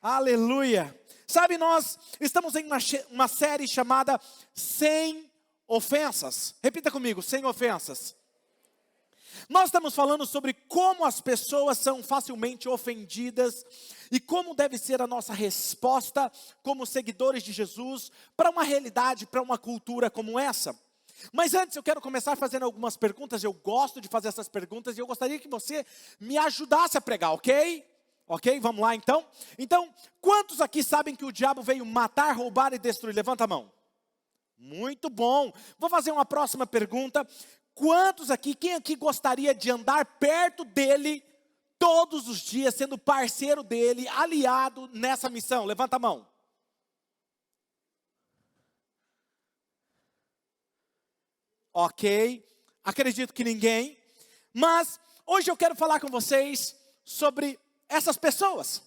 Aleluia. Sabe, nós estamos em uma série chamada Sem Ofensas. Repita comigo, sem ofensas. Nós estamos falando sobre como as pessoas são facilmente ofendidas e como deve ser a nossa resposta como seguidores de Jesus para uma realidade, para uma cultura como essa. Mas antes eu quero começar fazendo algumas perguntas. Eu gosto de fazer essas perguntas e eu gostaria que você me ajudasse a pregar, ok? Ok, vamos lá então. Então, quantos aqui sabem que o diabo veio matar, roubar e destruir? Levanta a mão. Muito bom. Vou fazer uma próxima pergunta. Quantos aqui, quem aqui gostaria de andar perto dele todos os dias, sendo parceiro dele, aliado nessa missão? Levanta a mão. Ok, acredito que ninguém. Mas hoje eu quero falar com vocês sobre essas pessoas.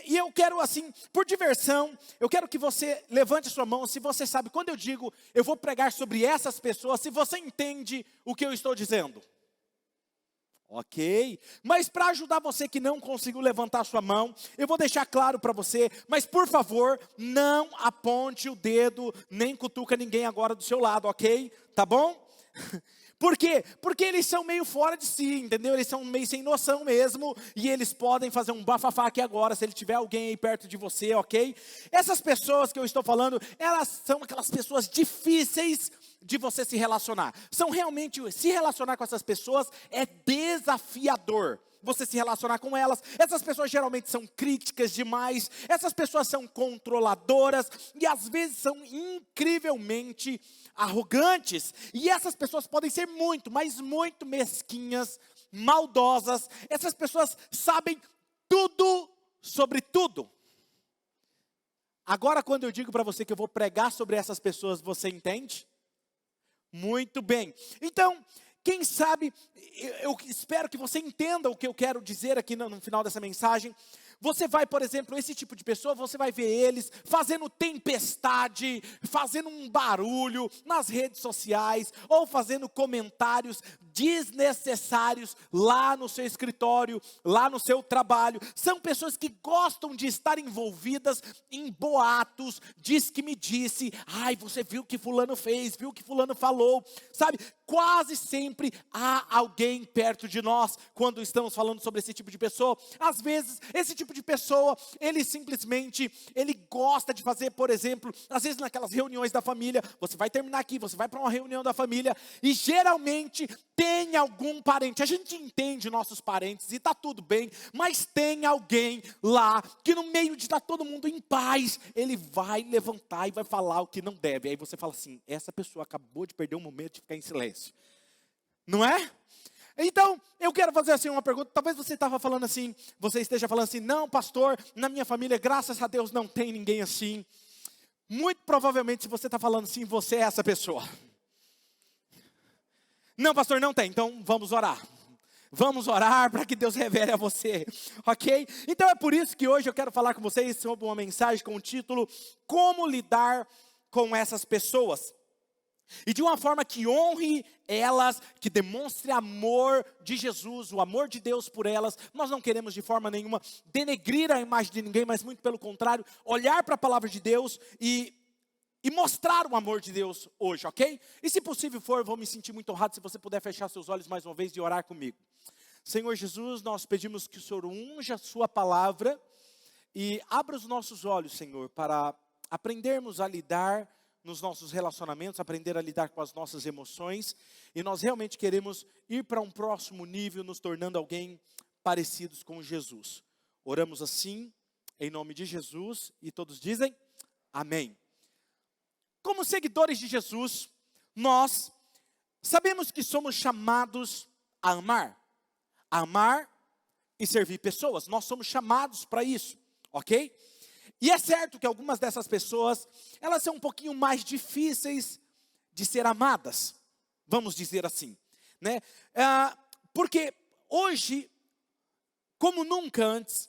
E eu quero assim, por diversão, eu quero que você levante a sua mão, se você sabe, quando eu digo, eu vou pregar sobre essas pessoas, se você entende o que eu estou dizendo. Ok, mas para ajudar você que não conseguiu levantar a sua mão, eu vou deixar claro para você, mas por favor, não aponte o dedo, nem cutuca ninguém agora do seu lado, ok? Tá bom? Por quê? Porque eles são meio fora de si, entendeu? Eles são meio sem noção mesmo, e eles podem fazer um bafafá aqui agora, se ele tiver alguém aí perto de você, ok? Essas pessoas que eu estou falando, elas são aquelas pessoas difíceis de você se relacionar. São realmente, se relacionar com essas pessoas é desafiador. Você se relacionar com elas. Essas pessoas geralmente são críticas demais. Essas pessoas são controladoras. E às vezes são incrivelmente arrogantes. E essas pessoas podem ser muito, mas muito mesquinhas, maldosas. Essas pessoas sabem tudo sobre tudo. Agora quando eu digo para você que eu vou pregar sobre essas pessoas, você entende? Muito bem. Então, quem sabe, eu espero que você entenda o que eu quero dizer aqui no final dessa mensagem. Você vai, por exemplo, esse tipo de pessoa, você vai ver eles fazendo tempestade, fazendo um barulho nas redes sociais, ou fazendo comentários desnecessários lá no seu escritório, lá no seu trabalho. São pessoas que gostam de estar envolvidas em boatos, diz que me disse, ai, você viu o que fulano fez, viu o que fulano falou, sabe? Quase sempre há alguém perto de nós quando estamos falando sobre esse tipo de pessoa. Às vezes, esse tipo de pessoa, ele simplesmente, ele gosta de fazer, por exemplo, às vezes naquelas reuniões da família, você vai terminar aqui, você vai para uma reunião da família, e geralmente tem algum parente, a gente entende nossos parentes e está tudo bem, mas tem alguém lá, que no meio de estar todo mundo em paz, ele vai levantar e vai falar o que não deve. Aí você fala assim, essa pessoa acabou de perder um momento de ficar em silêncio. Não é? Então, eu quero fazer assim uma pergunta. Talvez você esteja falando assim, não pastor, na minha família, graças a Deus, não tem ninguém assim. Muito provavelmente, se você está falando assim, você é essa pessoa. Não pastor, não tem, então vamos orar. Vamos orar para que Deus revele a você, ok? Então é por isso que hoje eu quero falar com vocês sobre uma mensagem com o título, Como lidar com essas pessoas? E de uma forma que honre elas, que demonstre amor de Jesus, o amor de Deus por elas. Nós não queremos de forma nenhuma denegrir a imagem de ninguém, mas muito pelo contrário, olhar para a palavra de Deus e mostrar o amor de Deus hoje, ok? E se possível for, eu vou me sentir muito honrado se você puder fechar seus olhos mais uma vez e orar comigo. Senhor Jesus, nós pedimos que o Senhor unja a sua palavra e abra os nossos olhos, Senhor, para aprendermos a lidar nos nossos relacionamentos, aprender a lidar com as nossas emoções, e nós realmente queremos ir para um próximo nível, nos tornando alguém parecidos com Jesus. Oramos assim, em nome de Jesus, e todos dizem, amém. Como seguidores de Jesus, nós sabemos que somos chamados a amar e servir pessoas, nós somos chamados para isso, ok? E é certo que algumas dessas pessoas, elas são um pouquinho mais difíceis de ser amadas, vamos dizer assim, né? Porque hoje, como nunca antes,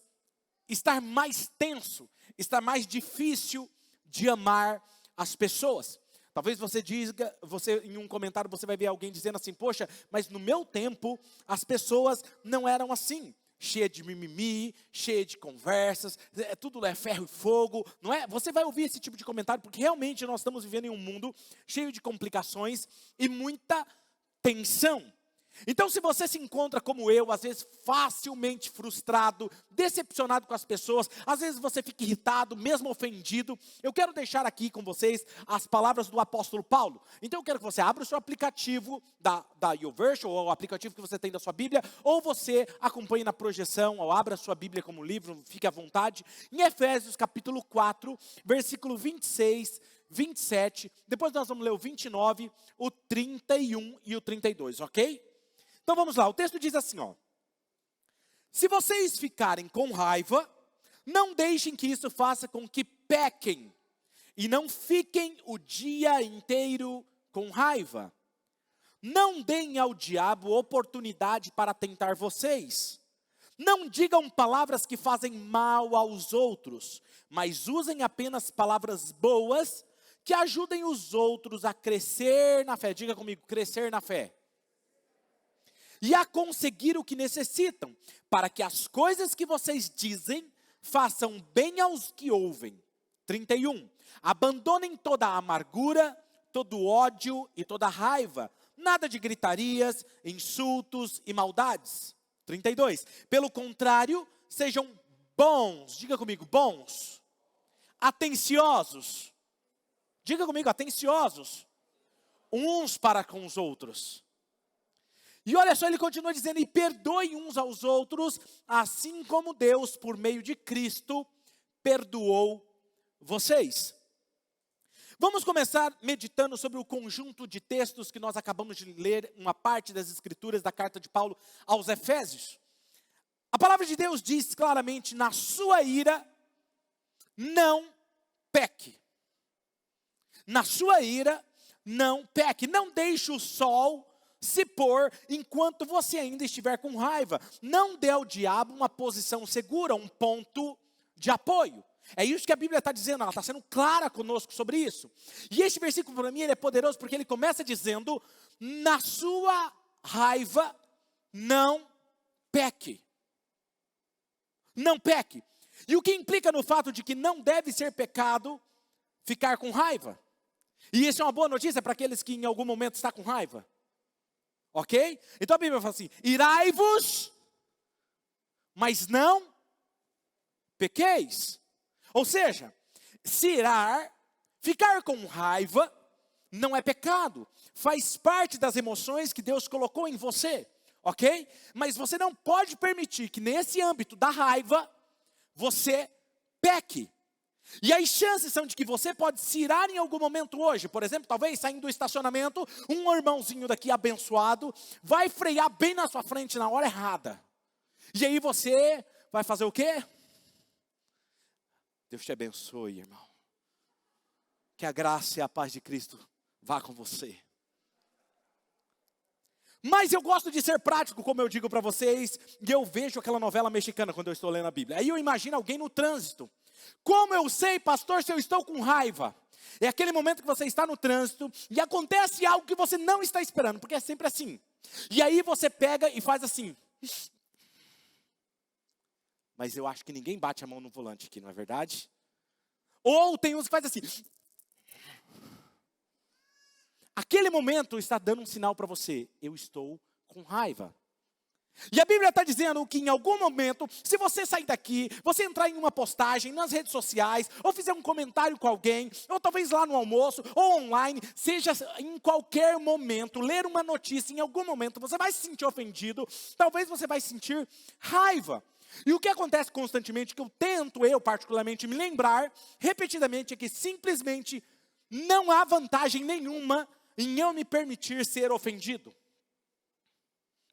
está mais tenso, está mais difícil de amar as pessoas. Talvez você diga, em um comentário você vai ver alguém dizendo assim, poxa, mas no meu tempo as pessoas não eram assim. cheia de mimimi, cheia de conversas, tudo é ferro e fogo, não é? Você vai ouvir esse tipo de comentário, porque realmente nós estamos vivendo em um mundo cheio de complicações e muita tensão. Então, se você se encontra como eu, às vezes facilmente frustrado, decepcionado com as pessoas, às vezes você fica irritado, mesmo ofendido, eu quero deixar aqui com vocês as palavras do apóstolo Paulo. Então eu quero que você abra o seu aplicativo da YouVersion, ou o aplicativo que você tem da sua Bíblia, ou você acompanhe na projeção, ou abra a sua Bíblia como livro, fique à vontade, em Efésios capítulo 4, versículo 26, 27, depois nós vamos ler o 29, o 31 e o 32, ok? Então vamos lá, o texto diz assim, ó. Se vocês ficarem com raiva, não deixem que isso faça com que pequem, e não fiquem o dia inteiro com raiva. Não deem ao diabo oportunidade para tentar vocês. Não digam palavras que fazem mal aos outros, mas usem apenas palavras boas que ajudem os outros a crescer na fé. Diga comigo, crescer na fé. E a conseguir o que necessitam, para que as coisas que vocês dizem façam bem aos que ouvem. 31. Abandonem toda a amargura, todo ódio e toda raiva. Nada de gritarias, insultos e maldades. 32. Pelo contrário, sejam bons. Diga comigo, bons. Atenciosos. Diga comigo, atenciosos. Uns para com os outros. E olha só, ele continua dizendo, e perdoem uns aos outros, assim como Deus, por meio de Cristo, perdoou vocês. Vamos começar meditando sobre o conjunto de textos que nós acabamos de ler, uma parte das escrituras da carta de Paulo aos Efésios. A palavra de Deus diz claramente, na sua ira, não peque. Na sua ira, não peque. Não deixe o sol se pôr enquanto você ainda estiver com raiva. Não dê ao diabo uma posição segura, um ponto de apoio. É isso que a Bíblia está dizendo, ela está sendo clara conosco sobre isso. E este versículo para mim ele é poderoso porque ele começa dizendo, na sua raiva não peque. Não peque. E o que implica no fato de que não deve ser pecado ficar com raiva. E isso é uma boa notícia para aqueles que em algum momento estão com raiva. Ok? Então a Bíblia fala assim, irai-vos, mas não pequeis. Ou seja, se irar, ficar com raiva, não é pecado. Faz parte das emoções que Deus colocou em você. Ok? Mas você não pode permitir que nesse âmbito da raiva, você peque. E as chances são de que você pode se irar em algum momento hoje. Por exemplo, talvez saindo do estacionamento, um irmãozinho daqui abençoado vai frear bem na sua frente na hora errada. E aí você vai fazer o quê? Deus te abençoe, irmão. Que a graça e a paz de Cristo vá com você. Mas eu gosto de ser prático, como eu digo para vocês, e eu vejo aquela novela mexicana quando eu estou lendo a Bíblia. Aí eu imagino alguém no trânsito. Como eu sei, pastor, se eu estou com raiva? É aquele momento que você está no trânsito e acontece algo que você não está esperando, porque é sempre assim. E aí você pega e faz assim. Mas eu acho que ninguém bate a mão no volante aqui, não é verdade? Ou tem uns que faz assim. Aquele momento está dando um sinal para você, eu estou com raiva. E a Bíblia está dizendo que em algum momento, se você sair daqui, você entrar em uma postagem nas redes sociais, ou fizer um comentário com alguém, ou talvez lá no almoço, ou online, seja em qualquer momento, ler uma notícia, em algum momento você vai se sentir ofendido, talvez você vai sentir raiva. E o que acontece constantemente, que eu particularmente me lembrar, repetidamente, é que simplesmente não há vantagem nenhuma em eu me permitir ser ofendido.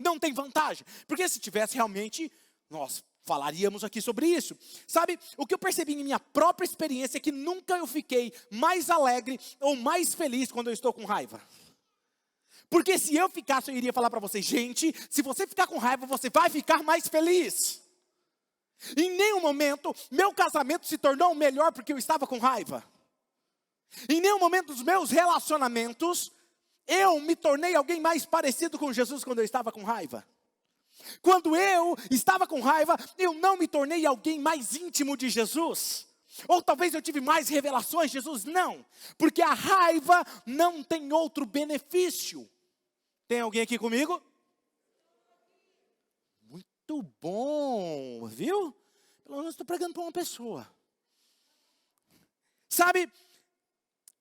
Não tem vantagem, porque se tivesse realmente, nós falaríamos aqui sobre isso. Sabe, o que eu percebi em minha própria experiência é que nunca eu fiquei mais alegre ou mais feliz quando eu estou com raiva. Porque se eu ficasse, eu iria falar para vocês, gente, se você ficar com raiva, você vai ficar mais feliz. Em nenhum momento, meu casamento se tornou melhor porque eu estava com raiva. Em nenhum momento dos meus relacionamentos, eu me tornei alguém mais parecido com Jesus quando eu estava com raiva. Quando eu estava com raiva, eu não me tornei alguém mais íntimo de Jesus. Ou talvez eu tive mais revelações de Jesus. Não, porque a raiva não tem outro benefício. Tem alguém aqui comigo? Muito bom, viu? Pelo menos estou pregando para uma pessoa. Sabe?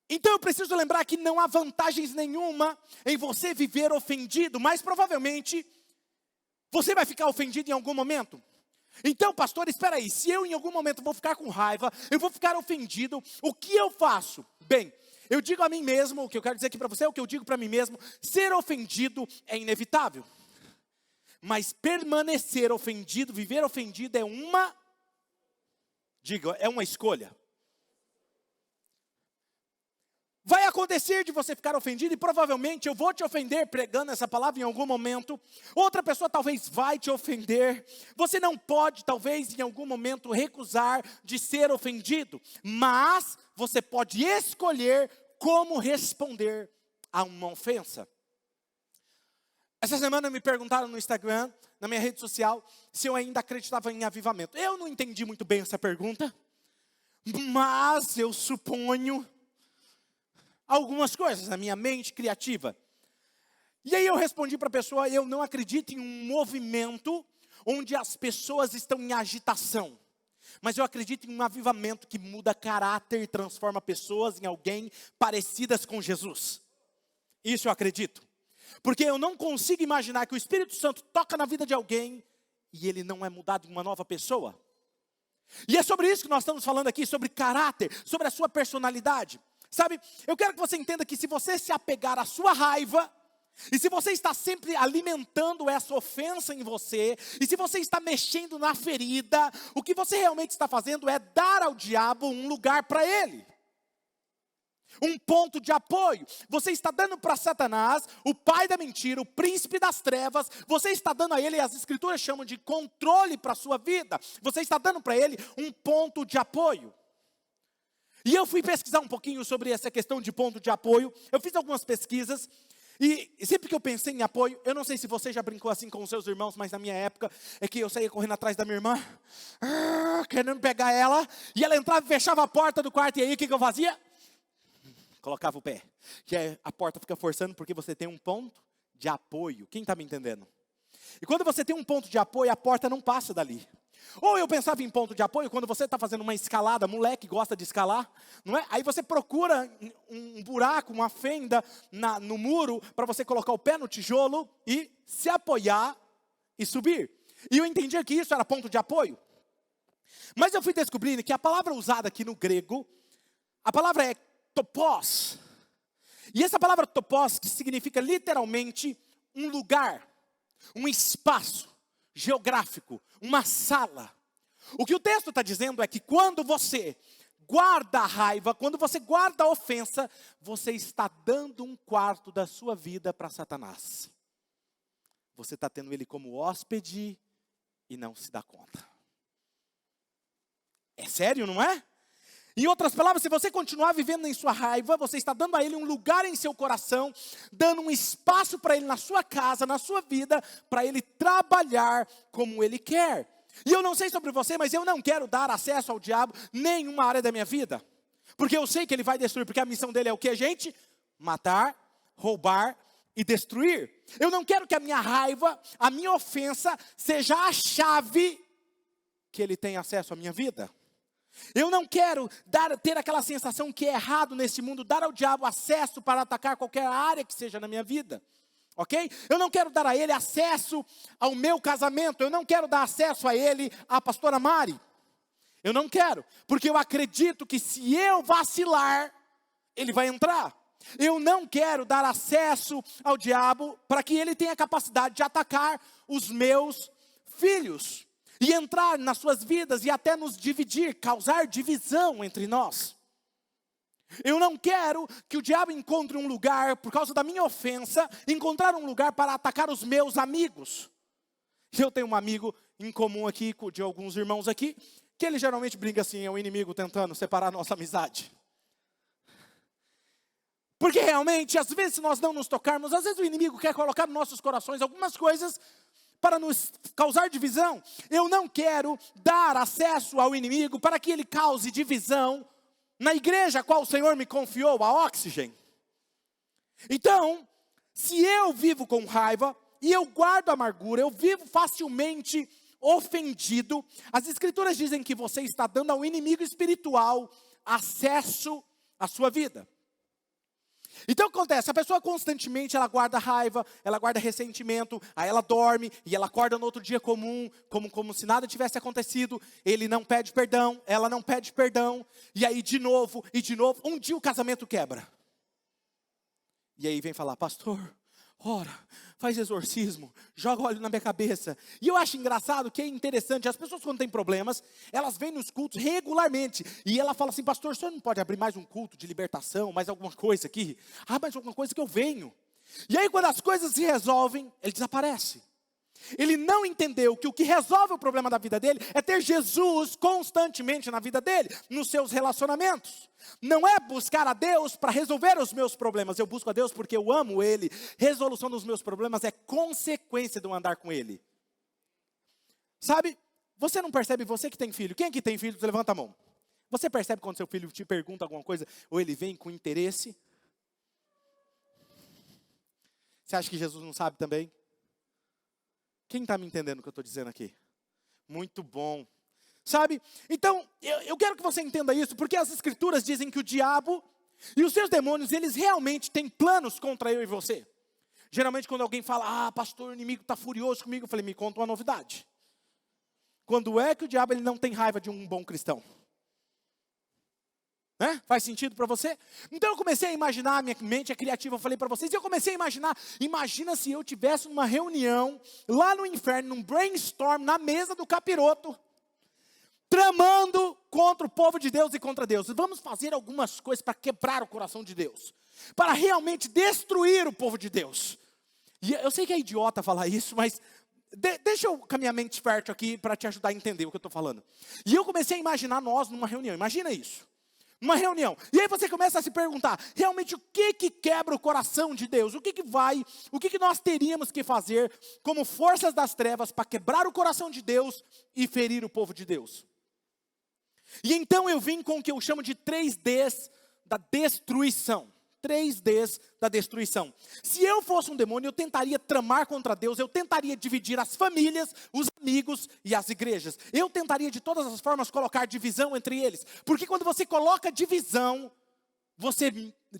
Então eu preciso lembrar que não há vantagens nenhuma em você viver ofendido, mas provavelmente você vai ficar ofendido em algum momento. Então, pastor, espera aí, se eu em algum momento vou ficar com raiva, eu vou ficar ofendido, o que eu faço? Bem, eu digo a mim mesmo, o que eu quero dizer aqui para você é o que eu digo para mim mesmo, ser ofendido é inevitável. Mas permanecer ofendido, viver ofendido é uma escolha. Vai acontecer de você ficar ofendido e provavelmente eu vou te ofender pregando essa palavra em algum momento. Outra pessoa talvez vai te ofender. Você não pode talvez em algum momento recusar de ser ofendido. Mas você pode escolher como responder a uma ofensa. Essa semana me perguntaram no Instagram, na minha rede social, se eu ainda acreditava em avivamento. Eu não entendi muito bem essa pergunta. Mas eu suponho algumas coisas na minha mente criativa. E aí eu respondi para a pessoa, eu não acredito em um movimento onde as pessoas estão em agitação. Mas eu acredito em um avivamento que muda caráter e transforma pessoas em alguém parecidas com Jesus. Isso eu acredito. Porque eu não consigo imaginar que o Espírito Santo toca na vida de alguém e ele não é mudado em uma nova pessoa. E é sobre isso que nós estamos falando aqui, sobre caráter, sobre a sua personalidade. Sabe, eu quero que você entenda que se você se apegar à sua raiva, e se você está sempre alimentando essa ofensa em você, e se você está mexendo na ferida, o que você realmente está fazendo é dar ao diabo um lugar para ele. Um ponto de apoio. Você está dando para Satanás, o pai da mentira, o príncipe das trevas, você está dando a ele, as escrituras chamam de controle para a sua vida. Você está dando para ele um ponto de apoio. E eu fui pesquisar um pouquinho sobre essa questão de ponto de apoio. Eu fiz algumas pesquisas. E sempre que eu pensei em apoio, eu não sei se você já brincou assim com os seus irmãos, mas na minha época, é que eu saía correndo atrás da minha irmã, querendo pegar ela, e ela entrava e fechava a porta do quarto, e aí o que eu fazia? Colocava o pé. Que a porta fica forçando porque você tem um ponto de apoio. Quem está me entendendo? E quando você tem um ponto de apoio, a porta não passa dali. Ou eu pensava em ponto de apoio, quando você está fazendo uma escalada, moleque gosta de escalar, não é? Aí você procura um buraco, uma fenda no muro, para você colocar o pé no tijolo e se apoiar e subir. E eu entendia que isso era ponto de apoio. Mas eu fui descobrindo que a palavra usada aqui no grego, a palavra é topos. E essa palavra topos, que significa literalmente um lugar, um espaço geográfico, uma sala. O que o texto está dizendo é que quando você guarda a raiva, quando você guarda a ofensa, você está dando um quarto da sua vida para Satanás. Você está tendo ele como hóspede e não se dá conta. É sério, não é? Em outras palavras, se você continuar vivendo em sua raiva, você está dando a ele um lugar em seu coração, dando um espaço para ele na sua casa, na sua vida, para ele trabalhar como ele quer. E eu não sei sobre você, mas eu não quero dar acesso ao diabo em nenhuma área da minha vida. Porque eu sei que ele vai destruir, porque a missão dele é o que, gente? Matar, roubar e destruir. Eu não quero que a minha raiva, a minha ofensa, seja a chave que ele tenha acesso à minha vida. Eu não quero ter aquela sensação que é errado nesse mundo, dar ao diabo acesso para atacar qualquer área que seja na minha vida, ok? Eu não quero dar a ele acesso ao meu casamento, eu não quero dar acesso a ele, à pastora Mari. Eu não quero, porque eu acredito que se eu vacilar, ele vai entrar. Eu não quero dar acesso ao diabo para que ele tenha a capacidade de atacar os meus filhos. E entrar nas suas vidas e até nos dividir, causar divisão entre nós. Eu não quero que o diabo encontre um lugar, por causa da minha ofensa, encontrar um lugar para atacar os meus amigos. Eu tenho um amigo em comum aqui, de alguns irmãos aqui, que ele geralmente brinca assim, é o inimigo tentando separar a nossa amizade. Porque realmente, às vezes, se nós não nos tocarmos, às vezes o inimigo quer colocar nos nossos corações algumas coisas, para nos causar divisão. Eu não quero dar acesso ao inimigo para que ele cause divisão na igreja a qual o Senhor me confiou, a Oxygen. Então, se eu vivo com raiva e eu guardo amargura, eu vivo facilmente ofendido, as escrituras dizem que você está dando ao inimigo espiritual acesso à sua vida. Então o que acontece? A pessoa constantemente ela guarda raiva, ela guarda ressentimento, aí ela dorme e ela acorda no outro dia como se nada tivesse acontecido. Ele não pede perdão, ela não pede perdão, e aí de novo, um dia o casamento quebra. E aí vem falar, pastor, ora, faz exorcismo, joga óleo na minha cabeça. E eu acho engraçado, que é interessante, as pessoas quando têm problemas, elas vêm nos cultos regularmente. E ela fala assim, pastor, o senhor não pode abrir mais um culto de libertação, mais alguma coisa aqui? Mais alguma coisa que eu venho. E aí quando as coisas se resolvem, ele desaparece. Ele não entendeu que o que resolve o problema da vida dele é ter Jesus constantemente na vida dele, nos seus relacionamentos. Não é buscar a Deus para resolver os meus problemas, eu busco a Deus porque eu amo Ele. Resolução dos meus problemas é consequência de eu andar com Ele. Sabe, você não percebe, você que tem filho, quem aqui tem filho, levanta a mão. Você percebe quando seu filho te pergunta alguma coisa, ou ele vem com interesse? Você acha que Jesus não sabe também? Quem está me entendendo o que eu estou dizendo aqui? Muito bom. Sabe? Então, eu quero que você entenda isso, porque as escrituras dizem que o diabo e os seus demônios, eles realmente têm planos contra eu e você. Geralmente quando alguém fala, pastor, o inimigo está furioso comigo, eu falei, me conta uma novidade. Quando é que o diabo ele não tem raiva de um bom cristão? Né? Faz sentido para você? Então eu comecei a imaginar, minha mente é criativa, eu falei para vocês, eu comecei a imaginar, imagina se eu tivesse numa reunião, lá no inferno, num brainstorm, na mesa do capiroto, tramando contra o povo de Deus e contra Deus. Vamos fazer algumas coisas para quebrar o coração de Deus, para realmente destruir o povo de Deus. E eu sei que é idiota falar isso, mas deixa eu com a minha mente fértil aqui para te ajudar a entender o que eu estou falando. E eu comecei a imaginar nós numa reunião, imagina isso. Uma reunião, e aí você começa a se perguntar, realmente o que quebra o coração de Deus? O que nós teríamos que fazer como forças das trevas para quebrar o coração de Deus e ferir o povo de Deus? E então eu vim com o que eu chamo de 3Ds da destruição. 3Ds da destruição. Se eu fosse um demônio, eu tentaria tramar contra Deus, eu tentaria dividir as famílias, os amigos e as igrejas. Eu tentaria de todas as formas colocar divisão entre eles. Porque quando você coloca divisão, você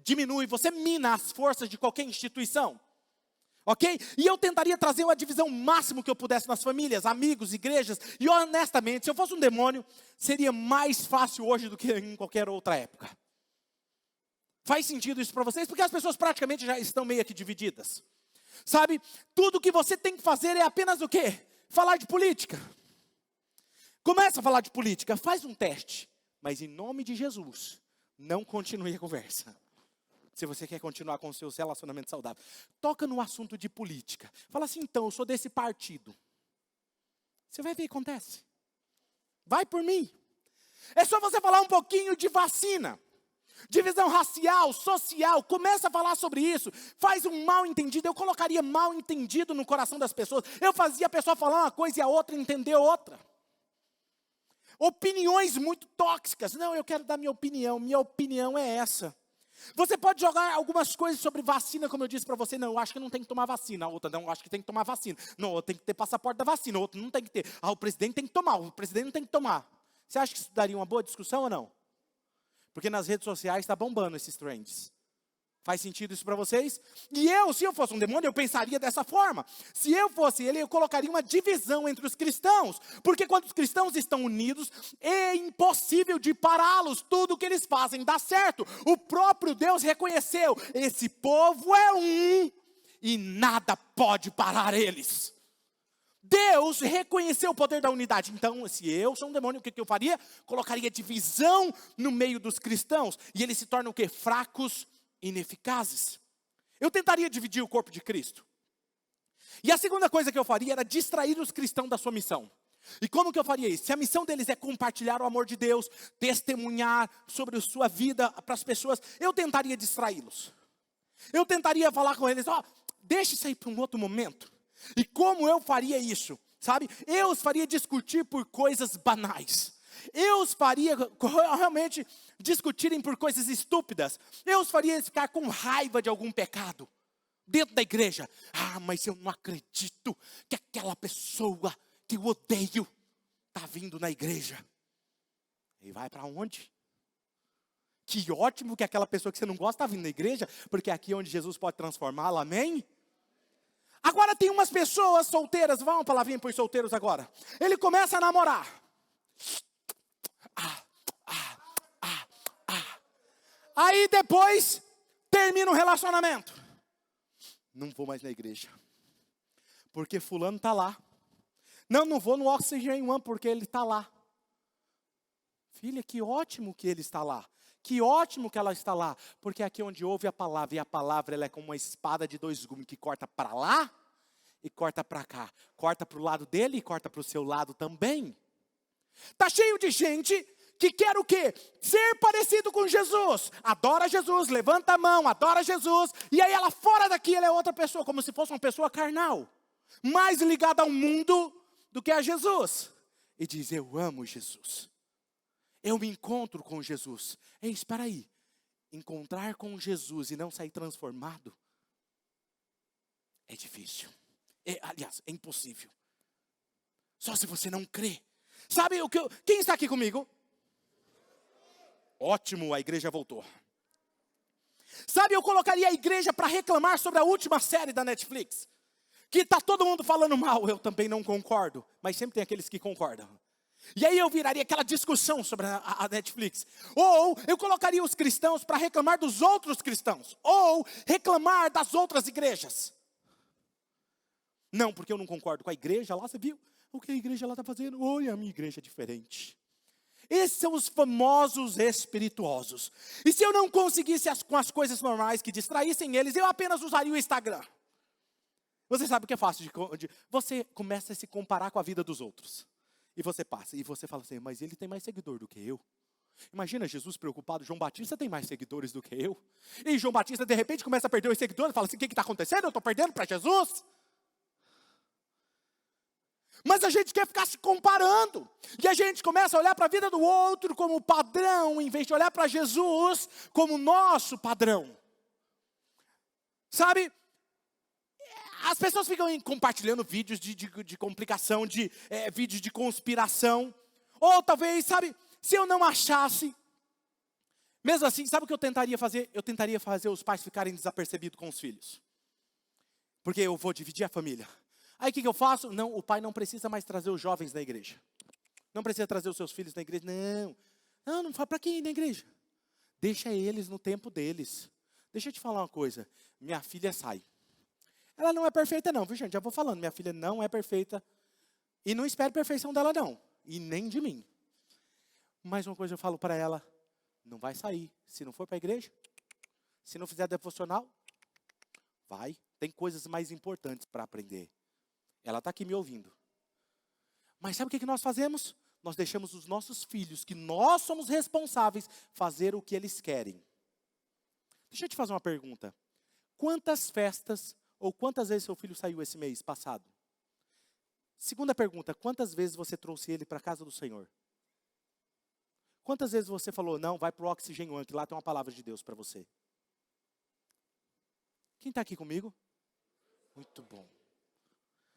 diminui, você mina as forças de qualquer instituição. Ok? E eu tentaria trazer uma divisão máximo que eu pudesse nas famílias, amigos, igrejas. E honestamente, se eu fosse um demônio, seria mais fácil hoje do que em qualquer outra época. Faz sentido isso para vocês? Porque as pessoas praticamente já estão meio que divididas. Sabe? Tudo que você tem que fazer é apenas o quê? Falar de política. Começa a falar de política, faz um teste. Mas em nome de Jesus, não continue a conversa. Se você quer continuar com os seus relacionamentos saudáveis. Toca no assunto de política. Fala assim, então, eu sou desse partido. Você vai ver o que acontece. Vai por mim. É só você falar um pouquinho de vacina. Divisão racial, social, começa a falar sobre isso. Faz um mal entendido, eu colocaria mal entendido no coração das pessoas. Eu fazia a pessoa falar uma coisa e a outra entender outra. Opiniões muito tóxicas. Não, eu quero dar minha opinião é essa. Você pode jogar algumas coisas sobre vacina, como eu disse para você. Não, eu acho que não tem que tomar vacina. A outra, não, eu acho que tem que tomar vacina. Não, eu tenho que ter passaporte da vacina. A outra, não tem que ter. O presidente tem que tomar, o presidente não tem que tomar. Você acha que isso daria uma boa discussão ou não? Porque nas redes sociais está bombando esses trends. Faz sentido isso para vocês? E se eu fosse um demônio, eu pensaria dessa forma. Se eu fosse ele, eu colocaria uma divisão entre os cristãos. Porque quando os cristãos estão unidos, é impossível de pará-los. Tudo que eles fazem dá certo. O próprio Deus reconheceu. Esse povo é um e nada pode parar eles. Deus reconheceu o poder da unidade. Então, se eu sou um demônio, o que eu faria? Colocaria divisão no meio dos cristãos. E eles se tornam o quê? Fracos, ineficazes. Eu tentaria dividir o corpo de Cristo. E a segunda coisa que eu faria era distrair os cristãos da sua missão. E como que eu faria isso? Se a missão deles é compartilhar o amor de Deus, testemunhar sobre a sua vida para as pessoas, eu tentaria distraí-los. Eu tentaria falar com eles, deixa isso aí para um outro momento. E como eu faria isso? Sabe? Eu os faria discutir por coisas banais. Eu os faria realmente discutirem por coisas estúpidas. Eu os faria ficar com raiva de algum pecado dentro da igreja. Ah, mas eu não acredito que aquela pessoa que eu odeio está vindo na igreja. E vai para onde? Que ótimo que aquela pessoa que você não gosta está vindo na igreja, porque é aqui onde Jesus pode transformá-la, amém? Agora tem umas pessoas solteiras, vamos uma palavrinha para os solteiros agora. Ele começa a namorar. Aí depois termina o relacionamento. Não vou mais na igreja, porque fulano está lá. Não vou no Oxygen One, porque ele está lá. Filha, que ótimo que ele está lá. Que ótimo que ela está lá. Porque é aqui onde ouve a palavra. E a palavra ela é como uma espada de dois gumes. Que corta para lá e corta para cá. Corta para o lado dele e corta para o seu lado também. Está cheio de gente que quer o quê? Ser parecido com Jesus. Adora Jesus, levanta a mão, adora Jesus. E aí ela fora daqui, ela é outra pessoa. Como se fosse uma pessoa carnal. Mais ligada ao mundo do que a Jesus. E diz, eu amo Jesus. Eu me encontro com Jesus. Ei, espera aí. Encontrar com Jesus e não sair transformado é difícil. Aliás, é impossível. Só se você não crê. Sabe o que quem está aqui comigo? Ótimo, a igreja voltou. Sabe, eu colocaria a igreja para reclamar sobre a última série da Netflix. Que está todo mundo falando mal. Eu também não concordo. Mas sempre tem aqueles que concordam. E aí eu viraria aquela discussão sobre a Netflix. Ou eu colocaria os cristãos para reclamar dos outros cristãos. Ou reclamar das outras igrejas. Não, porque eu não concordo com a igreja lá, você viu? O que a igreja lá está fazendo? Oi, a minha igreja é diferente. Esses são os famosos espirituosos. E se eu não conseguisse com as coisas normais que distraíssem eles, eu apenas usaria o Instagram. Você sabe o que é fácil você começa a se comparar com a vida dos outros. E você passa, e você fala assim, mas ele tem mais seguidor do que eu. Imagina Jesus preocupado, João Batista tem mais seguidores do que eu. E João Batista de repente começa a perder os seguidores, fala assim, o que está acontecendo? Eu estou perdendo para Jesus? Mas a gente quer ficar se comparando. E a gente começa a olhar para a vida do outro como padrão, em vez de olhar para Jesus como nosso padrão. Sabe? As pessoas ficam compartilhando vídeos de complicação, vídeos de conspiração. Ou talvez, sabe, se eu não achasse. Mesmo assim, sabe o que eu tentaria fazer? Eu tentaria fazer os pais ficarem desapercebidos com os filhos. Porque eu vou dividir a família. Aí o que eu faço? Não, o pai não precisa mais trazer os jovens na igreja. Não precisa trazer os seus filhos na igreja. Não fala para quem ir na igreja. Deixa eles no tempo deles. Deixa eu te falar uma coisa. Minha filha sai. Ela não é perfeita não, viu gente? Já vou falando, minha filha não é perfeita. E não espero perfeição dela não. E nem de mim. Mas uma coisa eu falo para ela. Não vai sair. Se não for para a igreja. Se não fizer devocional. Vai. Tem coisas mais importantes para aprender. Ela está aqui me ouvindo. Mas sabe o que nós fazemos? Nós deixamos os nossos filhos, que nós somos responsáveis, fazer o que eles querem. Deixa eu te fazer uma pergunta. Quantas festas ou quantas vezes seu filho saiu esse mês passado? Segunda pergunta, quantas vezes você trouxe ele para a casa do Senhor? Quantas vezes você falou, não, vai para o Oxygen One, que lá tem uma palavra de Deus para você? Quem está aqui comigo? Muito bom.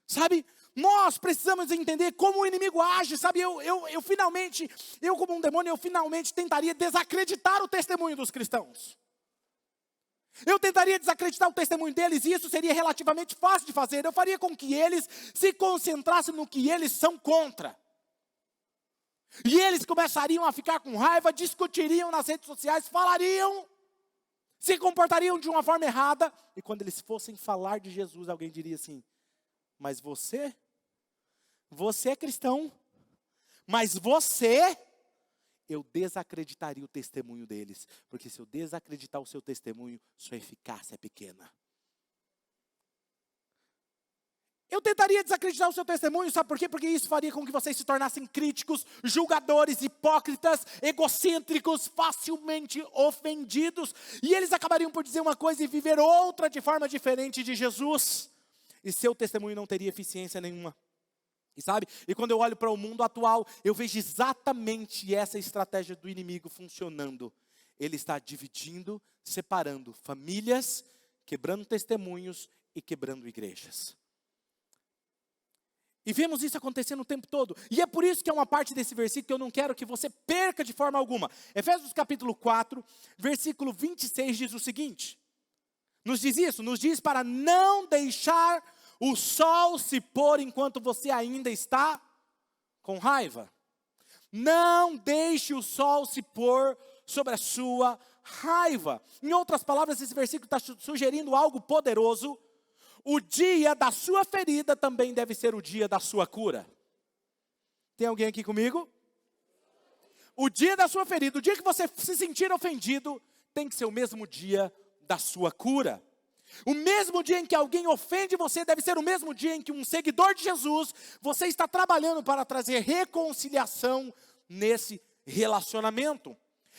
Sabe, nós precisamos entender como o inimigo age, sabe, eu finalmente, eu como um demônio, eu finalmente tentaria desacreditar o testemunho dos cristãos. Eu tentaria desacreditar o testemunho deles e isso seria relativamente fácil de fazer. Eu faria com que eles se concentrassem no que eles são contra. E eles começariam a ficar com raiva, discutiriam nas redes sociais, falariam, se comportariam de uma forma errada. E quando eles fossem falar de Jesus, alguém diria assim, mas você é cristão, mas eu desacreditaria o testemunho deles, porque se eu desacreditar o seu testemunho, sua eficácia é pequena. Eu tentaria desacreditar o seu testemunho, sabe por quê? Porque isso faria com que vocês se tornassem críticos, julgadores, hipócritas, egocêntricos, facilmente ofendidos, e eles acabariam por dizer uma coisa e viver outra de forma diferente de Jesus. e seu testemunho não teria eficiência nenhuma. E sabe? E quando eu olho para o mundo atual, eu vejo exatamente essa estratégia do inimigo funcionando. Ele está dividindo, separando famílias, quebrando testemunhos e quebrando igrejas. E vemos isso acontecendo o tempo todo. E é por isso que é uma parte desse versículo que eu não quero que você perca de forma alguma. Efésios capítulo 4, versículo 26 diz o seguinte. Nos diz isso, nos diz para não deixar o sol se pôr enquanto você ainda está com raiva. Não deixe o sol se pôr sobre a sua raiva. Em outras palavras, esse versículo está sugerindo algo poderoso. O dia da sua ferida também deve ser o dia da sua cura. Tem alguém aqui comigo? O dia da sua ferida, o dia que você se sentir ofendido, tem que ser o mesmo dia da sua cura. O mesmo dia em que alguém ofende você, deve ser o mesmo dia em que um seguidor de Jesus, você está trabalhando para trazer reconciliação nesse relacionamento.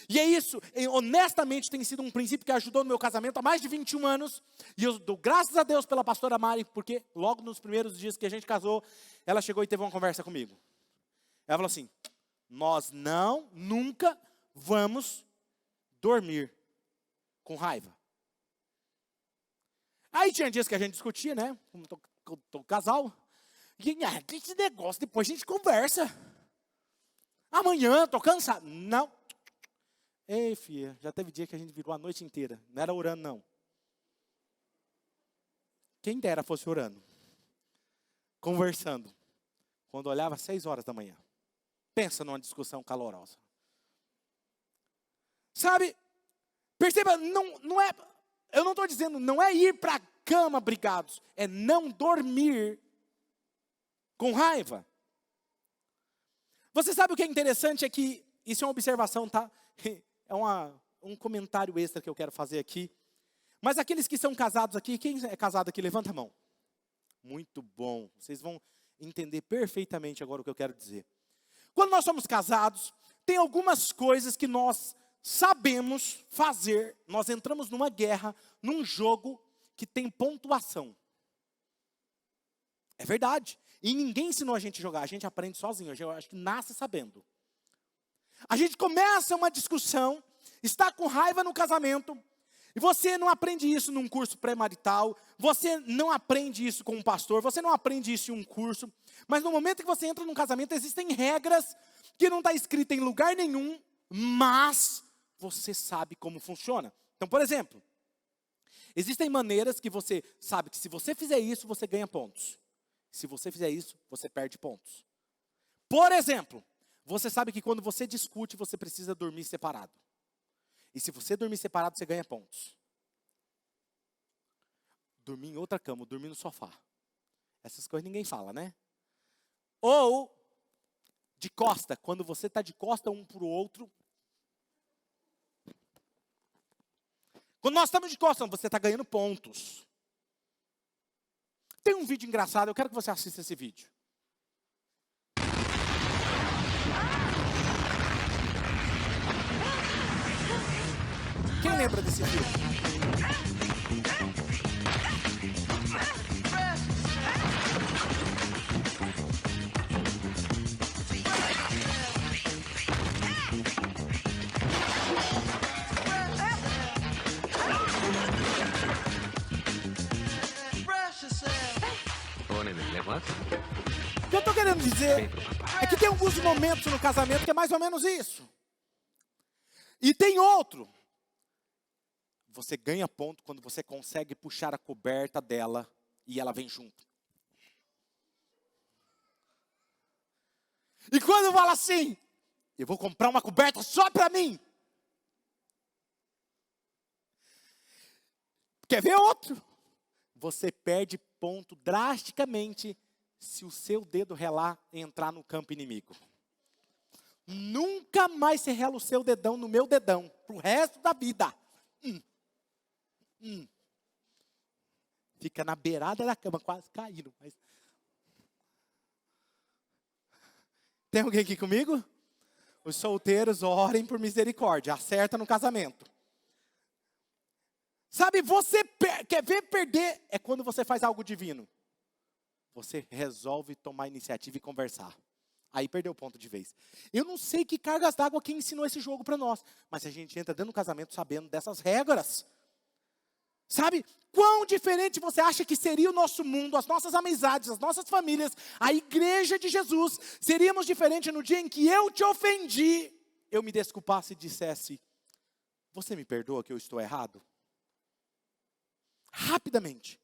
E é isso, honestamente tem sido um princípio que ajudou no meu casamento há mais de 21 anos. E eu dou graças a Deus pela pastora Mari, porque logo nos primeiros dias que a gente casou, ela chegou e teve uma conversa comigo. Ela falou assim, nós nunca vamos dormir com raiva. Aí tinha dias que a gente discutia, né, como tô casal. E esse negócio, depois a gente conversa. Amanhã, tô cansado. Não. Ei, filha, já teve dia que a gente virou a noite inteira. Não era orando, não. Quem dera fosse orando. Conversando. Quando olhava, 6 horas da manhã. Pensa numa discussão calorosa. Sabe? Perceba, não é... Eu não estou dizendo, não é ir para a cama brigados. É não dormir com raiva. Você sabe o que é interessante? É que, isso é uma observação, tá? É um comentário extra que eu quero fazer aqui. Mas aqueles que são casados aqui, quem é casado aqui, levanta a mão. Muito bom. Vocês vão entender perfeitamente agora o que eu quero dizer. Quando nós somos casados, tem algumas coisas que nós sabemos fazer. Nós entramos numa guerra, num jogo que tem pontuação. É verdade. E ninguém ensinou a gente a jogar. A gente aprende sozinho. Eu acho que nasce sabendo. A gente começa uma discussão, está com raiva no casamento, e você não aprende isso num curso pré-marital, você não aprende isso com um pastor, você não aprende isso em um curso, mas no momento que você entra num casamento, existem regras que não está escrita em lugar nenhum, mas você sabe como funciona. Então, por exemplo, existem maneiras que você sabe que se você fizer isso, você ganha pontos. Se você fizer isso, você perde pontos. Por exemplo, você sabe que quando você discute, você precisa dormir separado. E se você dormir separado, você ganha pontos. Dormir em outra cama, dormir no sofá. Essas coisas ninguém fala, né? Ou, de costa, quando você está de costa um para o outro. Quando nós estamos de costa, você está ganhando pontos. Tem um vídeo engraçado, eu quero que você assista esse vídeo. Quem lembra desse filme? O que eu estou querendo dizer é que tem alguns momentos no casamento que é mais ou menos isso. E tem outro. Você ganha ponto quando você consegue puxar a coberta dela e ela vem junto. E quando fala assim, eu vou comprar uma coberta só para mim. Quer ver outro? Você perde ponto drasticamente se o seu dedo relar e entrar no campo inimigo. Nunca mais se rela o seu dedão no meu dedão, pro resto da vida. Fica na beirada da cama, quase caindo. Mas... Tem alguém aqui comigo? Os solteiros, orem por misericórdia. Acerta no casamento. Sabe, você quer ver perder é quando você faz algo divino. você resolve tomar iniciativa e conversar. Aí perdeu o ponto de vez. Eu não sei que cargas d'água quem ensinou esse jogo para nós, mas a gente entra dentro do casamento sabendo dessas regras. Sabe, quão diferente você acha que seria o nosso mundo, as nossas amizades, as nossas famílias, a igreja de Jesus? Seríamos diferentes no dia em que eu te ofendi, eu me desculpasse e dissesse, você me perdoa que eu estou errado? Rapidamente.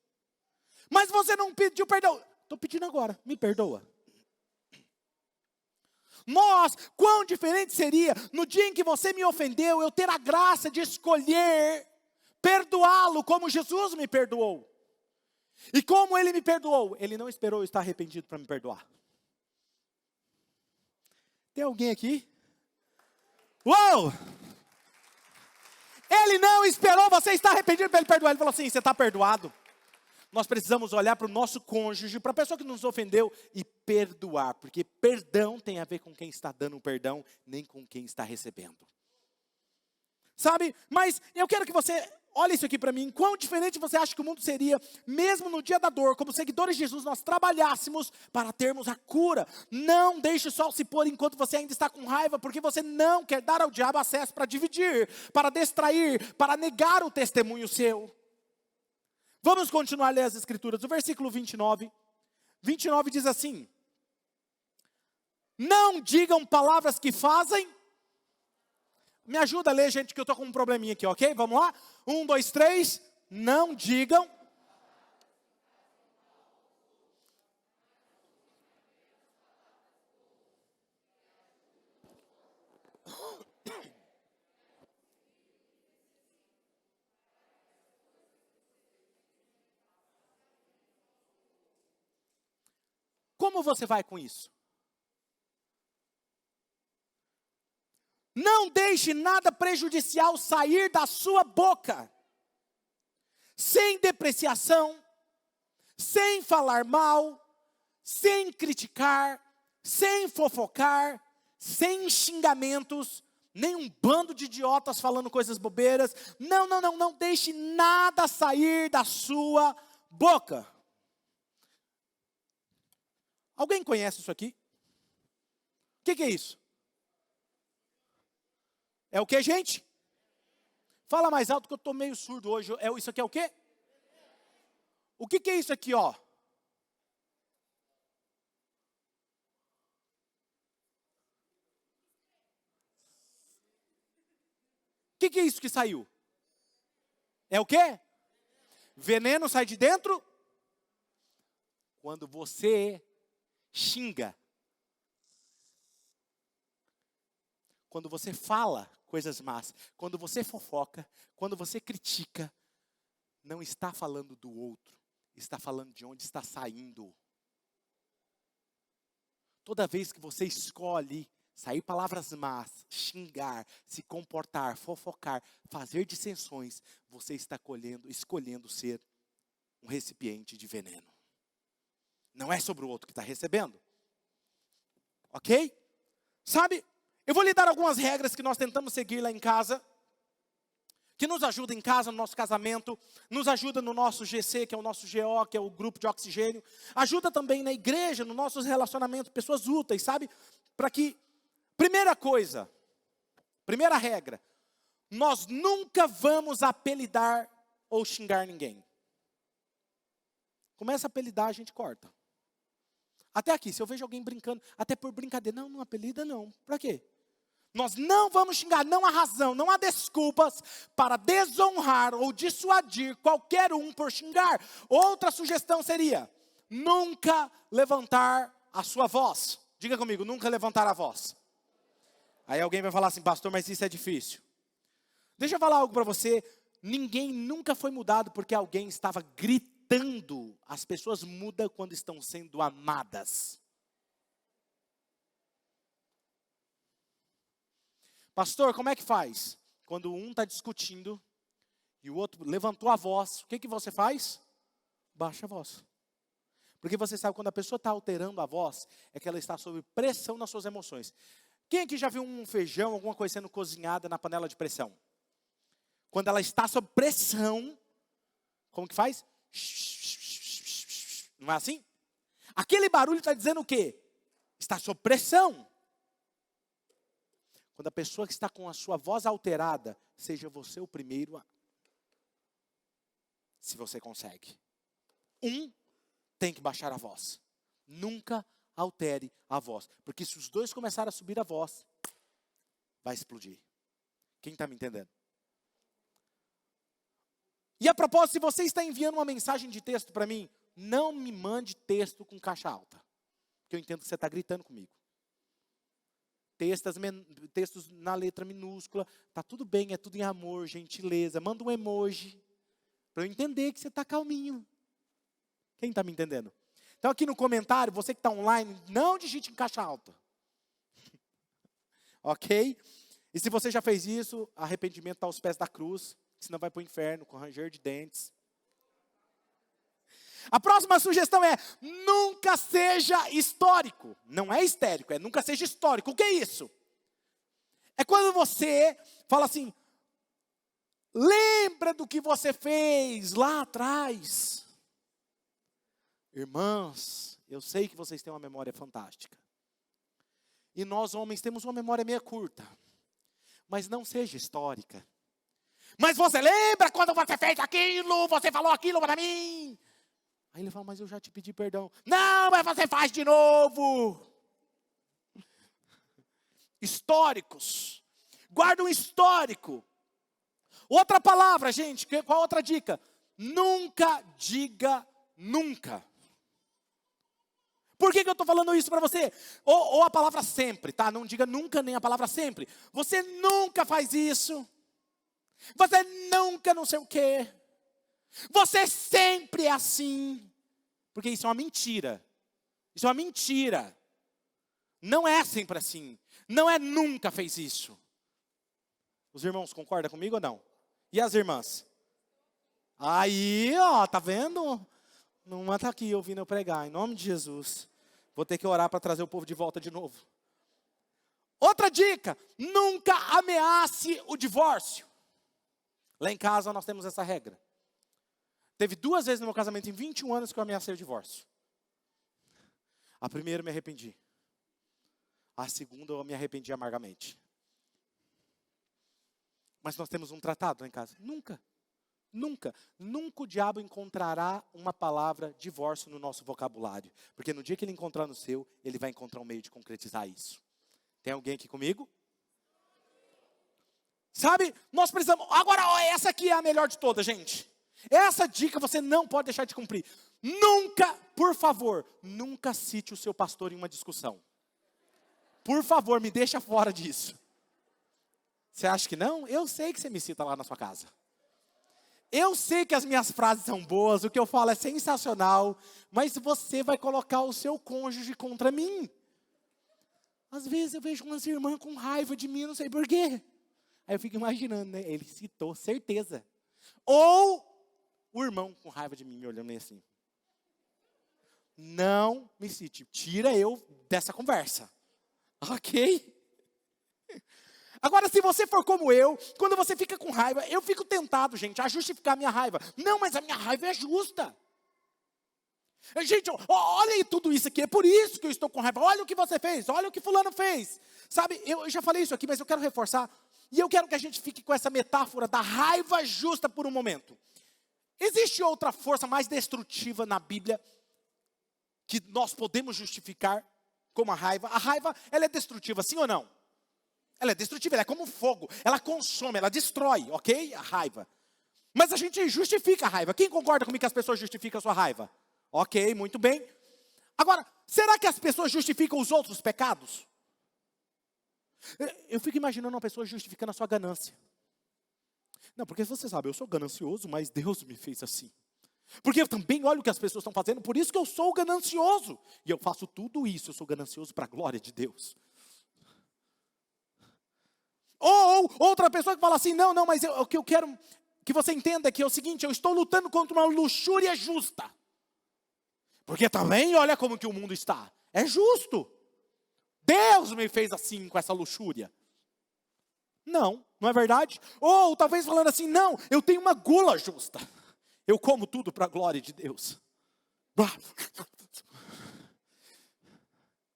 Mas você não pediu perdão. Estou pedindo agora, me perdoa. Quão diferente seria no dia em que você me ofendeu, eu ter a graça de escolher perdoá-lo como Jesus me perdoou. E como ele me perdoou? Ele não esperou eu estar arrependido para me perdoar. Tem alguém aqui? Uou! Ele não esperou você estar arrependido para ele perdoar. Ele falou assim, você está perdoado. Nós precisamos olhar para o nosso cônjuge, para a pessoa que nos ofendeu e perdoar. Porque perdão tem a ver com quem está dando o perdão, nem com quem está recebendo. Sabe? Mas eu quero que você olhe isso aqui para mim. Quão diferente você acha que o mundo seria, mesmo no dia da dor, como seguidores de Jesus, nós trabalhássemos para termos a cura. Não deixe o sol se pôr enquanto você ainda está com raiva, porque você não quer dar ao diabo acesso para dividir, para distrair, para negar o testemunho seu. Vamos continuar a ler as escrituras. O versículo 29 diz assim: não digam palavras que fazem. Me ajuda a ler, gente, que eu estou com um probleminha aqui, ok? Vamos lá? 1, 2, 3. Não digam. Como você vai com isso? Não deixe nada prejudicial sair da sua boca, sem depreciação, sem falar mal, sem criticar, sem fofocar, sem xingamentos, nem um bando de idiotas falando coisas bobeiras. Não deixe nada sair da sua boca. Alguém conhece isso aqui? O que é isso? É o que, gente? Fala mais alto que eu estou meio surdo hoje. Isso aqui é o quê? O que é isso aqui, ó? O que é isso que saiu? É o quê? Veneno sai de dentro? Quando você xinga. Quando você fala coisas más. Quando você fofoca. Quando você critica. Não está falando do outro. Está falando de onde está saindo. Toda vez que você escolhe sair palavras más, xingar, se comportar, fofocar, fazer dissensões, você está escolhendo ser um recipiente de veneno. Não é sobre o outro que está recebendo. Ok? Sabe, eu vou lhe dar algumas regras que nós tentamos seguir lá em casa, que nos ajuda em casa, no nosso casamento, nos ajuda no nosso GC, que é o nosso GO, que é o grupo de oxigênio, ajuda também na igreja, nos nossos relacionamentos, pessoas úteis, sabe? Para que, primeira regra, nós nunca vamos apelidar ou xingar ninguém. Começa a apelidar, a gente corta. Até aqui, se eu vejo alguém brincando, até por brincadeira, não apelida não. Para quê? Nós não vamos xingar, não há razão, não há desculpas para desonrar ou dissuadir qualquer um por xingar. Outra sugestão seria, nunca levantar a sua voz. Diga comigo, nunca levantar a voz. Aí alguém vai falar assim, pastor, mas isso é difícil. Deixa eu falar algo para você, ninguém nunca foi mudado porque alguém estava gritando. As pessoas mudam quando estão sendo amadas. Pastor, como é que faz? Quando um está discutindo e o outro levantou a voz, o que você faz? Baixa a voz. Porque você sabe, quando a pessoa está alterando a voz, é que ela está sob pressão nas suas emoções. Quem aqui já viu um feijão, alguma coisa sendo cozinhada na panela de pressão? Quando ela está sob pressão, como que faz? Não é assim? Aquele barulho está dizendo o quê? Está sob pressão. Quando a pessoa que está com a sua voz alterada, seja você o primeiro se você consegue. Tem que baixar a voz. Nunca altere a voz. Porque se os dois começarem a subir a voz, vai explodir. Quem está me entendendo? E a propósito, se você está enviando uma mensagem de texto para mim, não me mande texto com caixa alta. Porque eu entendo que você está gritando comigo. Textos na letra minúscula. Tá tudo bem, é tudo em amor, gentileza. Manda um emoji. Para eu entender que você está calminho. Quem está me entendendo? Então aqui no comentário, você que está online, não digite em caixa alta. Ok? E se você já fez isso, arrependimento está aos pés da cruz. Senão vai para o inferno com ranger de dentes. A próxima sugestão é, nunca seja histórico. Não é histérico, é nunca seja histórico. O que é isso? É quando você fala assim, lembra do que você fez lá atrás. Irmãs, eu sei que vocês têm uma memória fantástica. E nós homens temos uma memória meio curta. Mas não seja histórica. Mas você lembra quando você fez aquilo, você falou aquilo para mim? Aí ele fala, mas eu já te pedi perdão. Não, mas você faz de novo. Históricos. Guarda um histórico. Outra palavra, gente, qual a outra dica? Nunca diga nunca. Por que eu estou falando isso para você? Ou a palavra sempre, tá? Não diga nunca nem a palavra sempre. Você nunca faz isso. Você nunca não sei o quê. Você sempre é assim. Porque isso é uma mentira. Isso é uma mentira. Não é sempre assim. Não é nunca fez isso. Os irmãos concordam comigo ou não? E as irmãs? Aí, ó, tá vendo? Não está aqui ouvindo eu pregar, em nome de Jesus. Vou ter que orar para trazer o povo de volta de novo. Outra dica, nunca ameace o divórcio. Lá em casa nós temos essa regra. Teve 2 vezes no meu casamento, em 21 anos, que eu ameacei o divórcio. A primeira eu me arrependi. A segunda eu me arrependi amargamente. Mas nós temos um tratado lá em casa. Nunca o diabo encontrará uma palavra divórcio no nosso vocabulário. Porque no dia que ele encontrar no seu, ele vai encontrar um meio de concretizar isso. Tem alguém aqui comigo? Sabe, nós precisamos... Agora, ó, essa aqui é a melhor de todas, gente. Essa dica você não pode deixar de cumprir. Nunca, por favor, nunca cite o seu pastor em uma discussão. Por favor, me deixa fora disso. Você acha que não? Eu sei que você me cita lá na sua casa. Eu sei que as minhas frases são boas, o que eu falo é sensacional, mas você vai colocar o seu cônjuge contra mim. Às vezes eu vejo umas irmãs com raiva de mim, não sei por quê. Aí eu fico imaginando, né? Ele citou, certeza. Ou o irmão com raiva de mim, me olhando assim. Não me cite, tira eu dessa conversa. Ok? Agora, se você for como eu, quando você fica com raiva, eu fico tentado, gente, a justificar a minha raiva. Não, mas a minha raiva é justa. Gente, olha tudo isso aqui, é por isso que eu estou com raiva. Olha o que você fez, olha o que fulano fez. Sabe, eu já falei isso aqui, mas eu quero reforçar. E eu quero que a gente fique com essa metáfora da raiva justa por um momento. Existe outra força mais destrutiva na Bíblia que nós podemos justificar como a raiva? A raiva, ela é destrutiva, sim ou não? Ela é destrutiva, ela é como fogo. Ela consome, ela destrói, ok? A raiva. Mas a gente justifica a raiva. Quem concorda comigo que as pessoas justificam a sua raiva? Ok, muito bem. Agora, será que as pessoas justificam os outros pecados? Eu fico imaginando uma pessoa justificando a sua ganância. Não, porque você sabe, eu sou ganancioso, mas Deus me fez assim. Porque eu também olho o que as pessoas estão fazendo, por isso que eu sou ganancioso. E eu faço tudo isso, eu sou ganancioso para a glória de Deus. Ou outra pessoa que fala assim, não, mas o que eu quero que você entenda que é o seguinte, eu estou lutando contra uma luxúria justa. Porque também, olha como que o mundo está. É justo. Deus me fez assim com essa luxúria. Não é verdade? Ou talvez falando assim, não, eu tenho uma gula justa. Eu como tudo para a glória de Deus.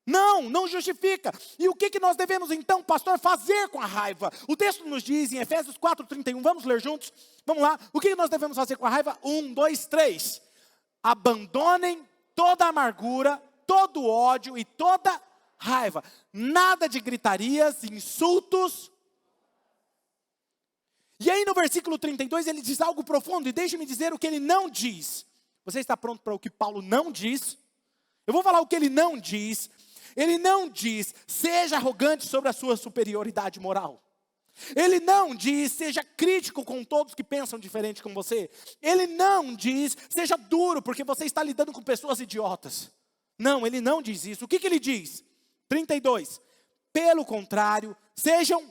Não, não justifica. E o que nós devemos então, pastor, fazer com a raiva? O texto nos diz em Efésios 4:31, vamos ler juntos? Vamos lá, o que nós devemos fazer com a raiva? 1, 2, 3. Abandonem toda amargura, todo ódio e toda raiva. Nada de gritarias, insultos. E aí no versículo 32 ele diz algo profundo, e deixe-me dizer o que ele não diz. Você está pronto para o que Paulo não diz? Eu vou falar o que ele não diz. Ele não diz, seja arrogante sobre a sua superioridade moral. Ele não diz, seja crítico com todos que pensam diferente com você. Ele não diz, seja duro, porque você está lidando com pessoas idiotas. Não, ele não diz isso. O que ele diz? 32. Pelo contrário, sejam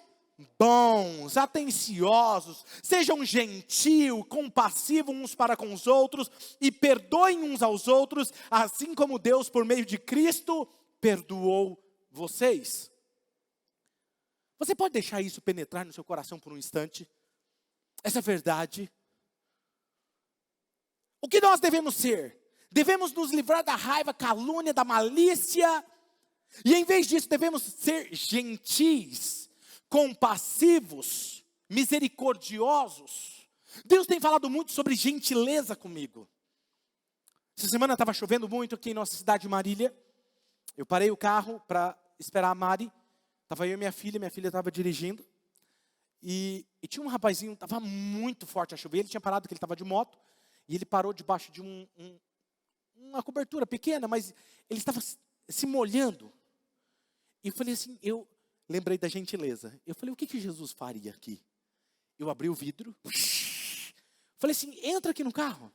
bons, atenciosos, sejam gentil, compassivos uns para com os outros, e perdoem uns aos outros, assim como Deus, por meio de Cristo, perdoou vocês. Você pode deixar isso penetrar no seu coração por um instante? Essa verdade. O que nós devemos ser? Devemos nos livrar da raiva, calúnia, da malícia. E em vez disso, devemos ser gentis, compassivos, misericordiosos. Deus tem falado muito sobre gentileza comigo. Essa semana estava chovendo muito aqui em nossa cidade de Marília. Eu parei o carro para esperar a Mari. Estava eu e minha filha estava dirigindo. E tinha um rapazinho, estava muito forte a chover. Ele tinha parado, porque ele estava de moto. E ele parou debaixo de uma cobertura pequena, mas ele estava se molhando. E eu falei assim, eu lembrei da gentileza. Eu falei, o que Jesus faria aqui? Eu abri o vidro. Falei assim, entra aqui no carro.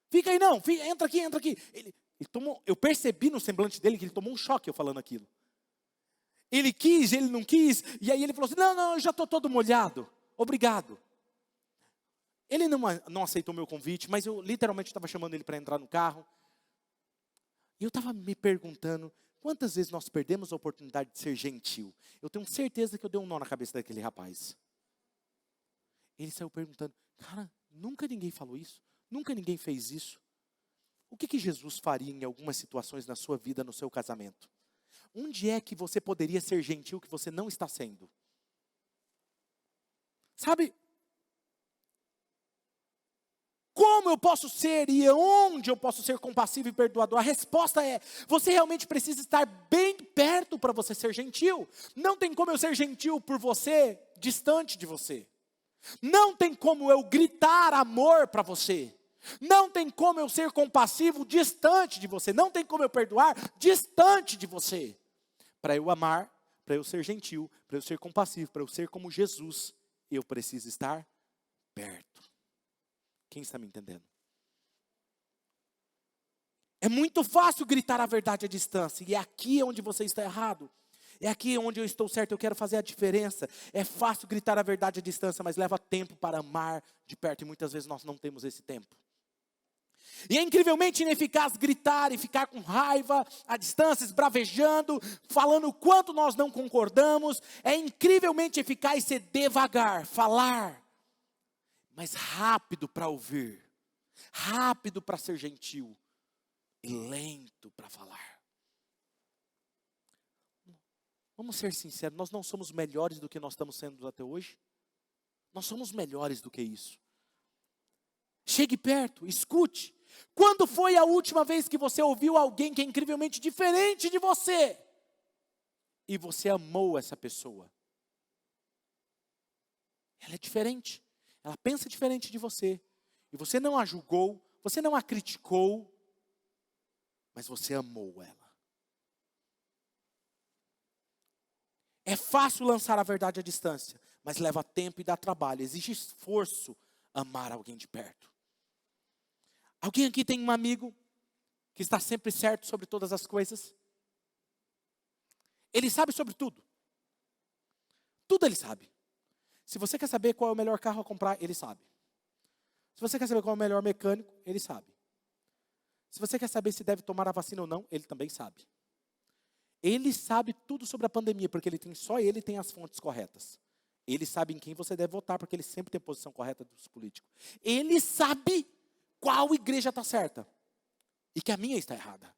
Fica aí não, entra aqui. Ele tomou, eu percebi no semblante dele que ele tomou um choque eu falando aquilo. Ele quis, ele não quis, e aí ele falou assim, não, eu já estou todo molhado, obrigado. Ele não aceitou meu convite, mas eu literalmente estava chamando ele para entrar no carro. E eu estava me perguntando, quantas vezes nós perdemos a oportunidade de ser gentil? Eu tenho certeza que eu dei um nó na cabeça daquele rapaz. Ele saiu perguntando, cara, nunca ninguém falou isso, nunca ninguém fez isso. O que Jesus faria em algumas situações na sua vida, no seu casamento? Onde é que você poderia ser gentil que você não está sendo? Sabe? Como eu posso ser e onde eu posso ser compassivo e perdoador? A resposta é, você realmente precisa estar bem perto para você ser gentil. Não tem como eu ser gentil por você, distante de você. Não tem como eu gritar amor para você. Não tem como eu ser compassivo distante de você. Não tem como eu perdoar distante de você. Para eu amar, para eu ser gentil, para eu ser compassivo, para eu ser como Jesus, eu preciso estar perto. Quem está me entendendo? É muito fácil gritar a verdade à distância. E é aqui onde você está errado. É aqui onde eu estou certo, eu quero fazer a diferença. É fácil gritar a verdade à distância, mas leva tempo para amar de perto. E muitas vezes nós não temos esse tempo. E é incrivelmente ineficaz gritar e ficar com raiva, à distância, esbravejando, falando o quanto nós não concordamos. É incrivelmente eficaz ser devagar, falar, mas rápido para ouvir, rápido para ser gentil e lento para falar. Vamos ser sinceros, nós não somos melhores do que nós estamos sendo até hoje. Nós somos melhores do que isso. Chegue perto, escute. Quando foi a última vez que você ouviu alguém que é incrivelmente diferente de você? E você amou essa pessoa? Ela é diferente. Ela pensa diferente de você. E você não a julgou, você não a criticou, mas você amou ela. É fácil lançar a verdade à distância, mas leva tempo e dá trabalho. Exige esforço amar alguém de perto. Alguém aqui tem um amigo que está sempre certo sobre todas as coisas? Ele sabe sobre tudo. Tudo ele sabe. Se você quer saber qual é o melhor carro a comprar, ele sabe. Se você quer saber qual é o melhor mecânico, ele sabe. Se você quer saber se deve tomar a vacina ou não, ele também sabe. Ele sabe tudo sobre a pandemia, porque só ele tem as fontes corretas. Ele sabe em quem você deve votar, porque ele sempre tem a posição correta dos políticos. Ele sabe qual igreja está certa e que a minha está errada.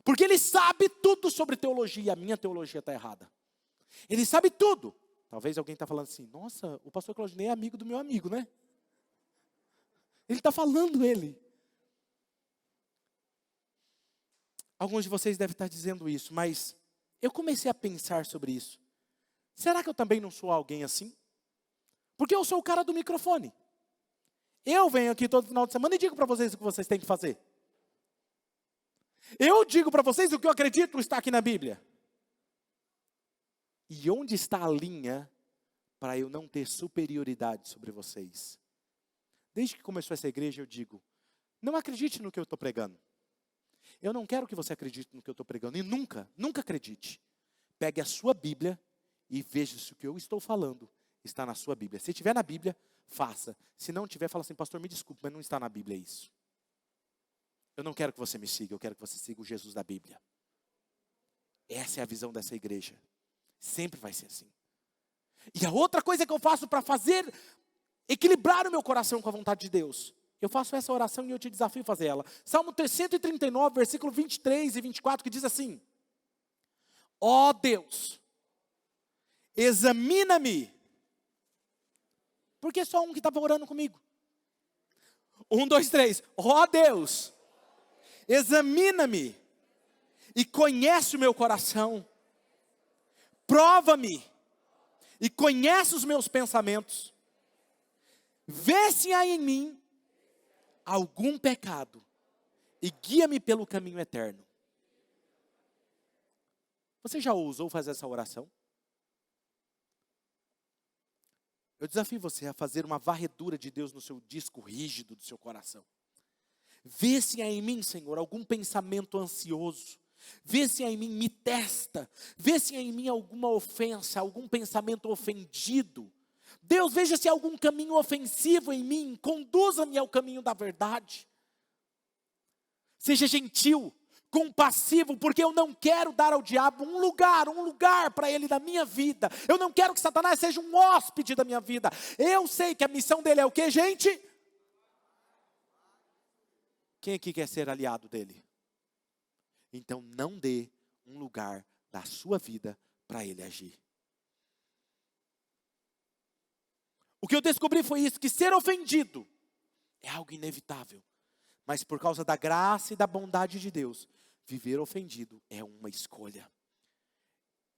Porque ele sabe tudo sobre teologia. A minha teologia está errada. Ele sabe tudo. Talvez alguém está falando assim, nossa, o pastor Claudinei é amigo do meu amigo, né? Ele está falando ele. Alguns de vocês devem estar dizendo isso, mas eu comecei a pensar sobre isso. Será que eu também não sou alguém assim? Porque eu sou o cara do microfone. Eu venho aqui todo final de semana e digo para vocês o que vocês têm que fazer. Eu digo para vocês o que eu acredito está aqui na Bíblia. E onde está a linha para eu não ter superioridade sobre vocês? Desde que começou essa igreja eu digo, não acredite no que eu estou pregando. Eu não quero que você acredite no que eu estou pregando. E nunca acredite. Pegue a sua Bíblia e veja se o que eu estou falando está na sua Bíblia. Se estiver na Bíblia, faça. Se não tiver, fala assim, pastor, me desculpe, mas não está na Bíblia isso. Eu não quero que você me siga, eu quero que você siga o Jesus da Bíblia. Essa é a visão dessa igreja. Sempre vai ser assim. E a outra coisa que eu faço para fazer, equilibrar o meu coração com a vontade de Deus. Eu faço essa oração e eu te desafio a fazer ela. Salmo 139, versículo 23 e 24, que diz assim. Ó Deus, examina-me. Porque só um que estava orando comigo. 1, 2, 3. Ó Deus, examina-me e conhece o meu coração. Prova-me e conhece os meus pensamentos. Vê se há em mim algum pecado e guia-me pelo caminho eterno. Você já ousou fazer essa oração? Eu desafio você a fazer uma varredura de Deus no seu disco rígido do seu coração. Vê se há em mim, Senhor, algum pensamento ansioso. Vê se há em mim, me testa. Vê se há em mim alguma ofensa, algum pensamento ofendido. Deus, veja se há algum caminho ofensivo em mim. Conduza-me ao caminho da verdade. Seja gentil, compassivo, porque eu não quero dar ao diabo um lugar para ele na minha vida. Eu não quero que Satanás seja um hóspede da minha vida. Eu sei que a missão dele é o quê, gente? Quem aqui quer ser aliado dele? Então não dê um lugar da sua vida para ele agir. O que eu descobri foi isso, que ser ofendido é algo inevitável. Mas por causa da graça e da bondade de Deus, viver ofendido é uma escolha.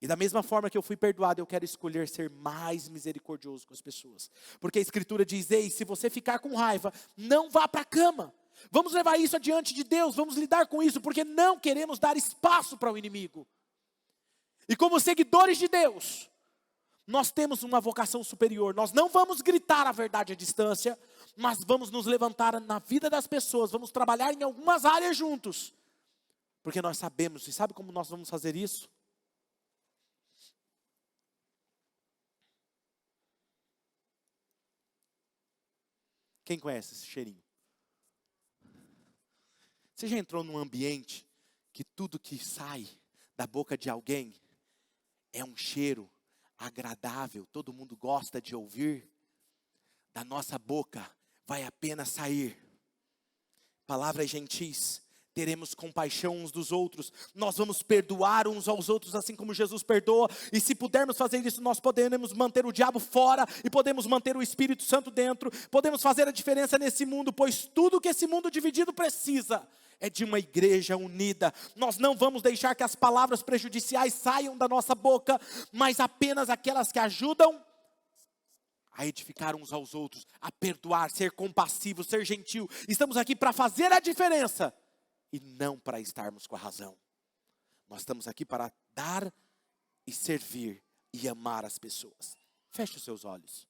E da mesma forma que eu fui perdoado, eu quero escolher ser mais misericordioso com as pessoas. Porque a Escritura diz, ei, se você ficar com raiva, não vá para a cama. Vamos levar isso adiante de Deus, vamos lidar com isso, porque não queremos dar espaço para o inimigo. E como seguidores de Deus, nós temos uma vocação superior. Nós não vamos gritar a verdade à distância, mas vamos nos levantar na vida das pessoas, vamos trabalhar em algumas áreas juntos. Porque nós sabemos, e sabe como nós vamos fazer isso? Quem conhece esse cheirinho? Você já entrou num ambiente que tudo que sai da boca de alguém é um cheiro agradável, todo mundo gosta de ouvir? Da nossa boca vai apenas sair palavras gentis, teremos compaixão uns dos outros, nós vamos perdoar uns aos outros assim como Jesus perdoa, e se pudermos fazer isso, nós podemos manter o diabo fora, e podemos manter o Espírito Santo dentro, podemos fazer a diferença nesse mundo, pois tudo que esse mundo dividido precisa, é de uma igreja unida. Nós não vamos deixar que as palavras prejudiciais saiam da nossa boca, mas apenas aquelas que ajudam a edificar uns aos outros, a perdoar, ser compassivo, ser gentil. Estamos aqui para fazer a diferença e não para estarmos com a razão. Nós estamos aqui para dar e servir e amar as pessoas. Feche os seus olhos.